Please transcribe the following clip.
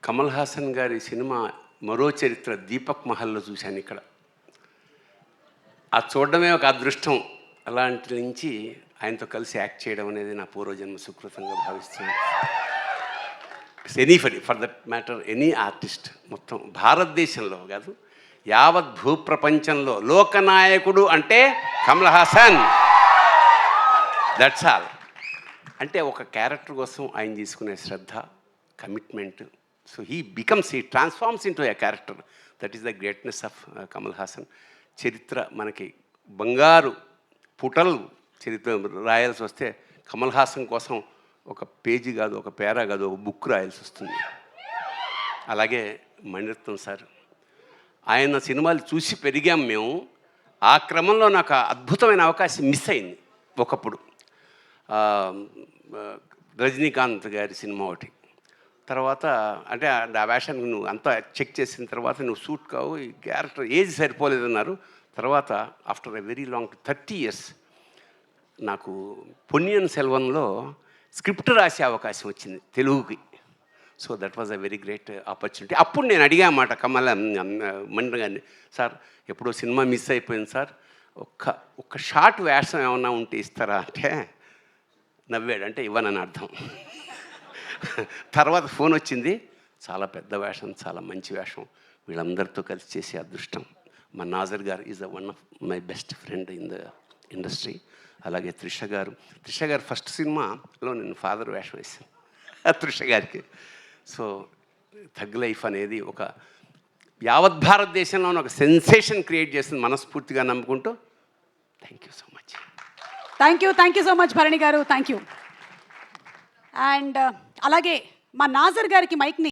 కమల్ హాసన్ గారి సినిమా మరో చరిత్ర దీపక్ మహల్లో చూశాను ఇక్కడ. అది చూడడమే ఒక అదృష్టం. అలాంటి నుంచి ఆయనతో కలిసి యాక్ట్ చేయడం అనేది నా పూర్వజన్మ సుకృతంగా భావిస్తున్నాను. Anybody for that matter, any artist మొత్తం భారతదేశంలో కాదు, యావత్ భూప్రపంచంలో లోకనాయకుడు అంటే కమల్ హాసన్. That's all. అంటే ఒక క్యారెక్టర్ కోసం ఆయన తీసుకునే శ్రద్ధ, commitment. So he transforms into a character. That is the greatness of Kamal Haasan. చరిత్ర మనకి బంగారు పుటలు చరిత్ర రాయాల్సి వస్తే కమల్ హాసన్ కోసం ఒక పేజీ కాదు, ఒక పేరా కాదు, ఒక బుక్ రాయాల్సి వస్తుంది. అలాగే మణిరత్నం సార్, ఆయన సినిమాలు చూసి పెరిగాం మేము. ఆ క్రమంలో నాకు అద్భుతమైన అవకాశం మిస్ అయింది ఒకప్పుడు. రజనీకాంత్ గారి సినిమా ఒకటి. తర్వాత అంటే ఆ వేషానికి నువ్వు అంతా చెక్ చేసిన తర్వాత నువ్వు సూట్ కావు, ఈ క్యారెక్టర్ ఏజ్ సరిపోలేదన్నారు. తర్వాత after a very long 30 years నాకు పొన్నియిన్ సెల్వన్లో స్క్రిప్ట్ రాసే అవకాశం వచ్చింది తెలుగుకి. So that was a very great opportunity. అప్పుడు నేను అడిగా మాట మణి గారిని, సార్ ఎప్పుడో సినిమా మిస్ అయిపోయింది సార్, ఒక్క షార్ట్ వేషం ఏమన్నా ఉంటే ఇస్తారా అంటే నవ్వాడు. అంటే ఇవ్వనని అర్థం. తర్వాత ఫోన్ వచ్చింది, చాలా పెద్ద వేషం, చాలా మంచి వేషం, వీళ్ళందరితో కలిసి చేసే అదృష్టం. మా నాజర్ గారు is one of my best friend in the industry. అలాగే త్రిష గారు ఫస్ట్ సినిమాలో నేను ఫాదర్ వేషం వేసాను త్రిష గారికి. సో థగ్ లైఫ్ అనేది ఒక యావత్ భారతదేశంలో ఒక సెన్సేషన్ క్రియేట్ చేస్తుంది మనస్ఫూర్తిగా నమ్ముకుంటూ. Thank you so much. Thank you so much Bharani garu. Thank you. And అలాగే మా నాజర్ గారికి మైక్ని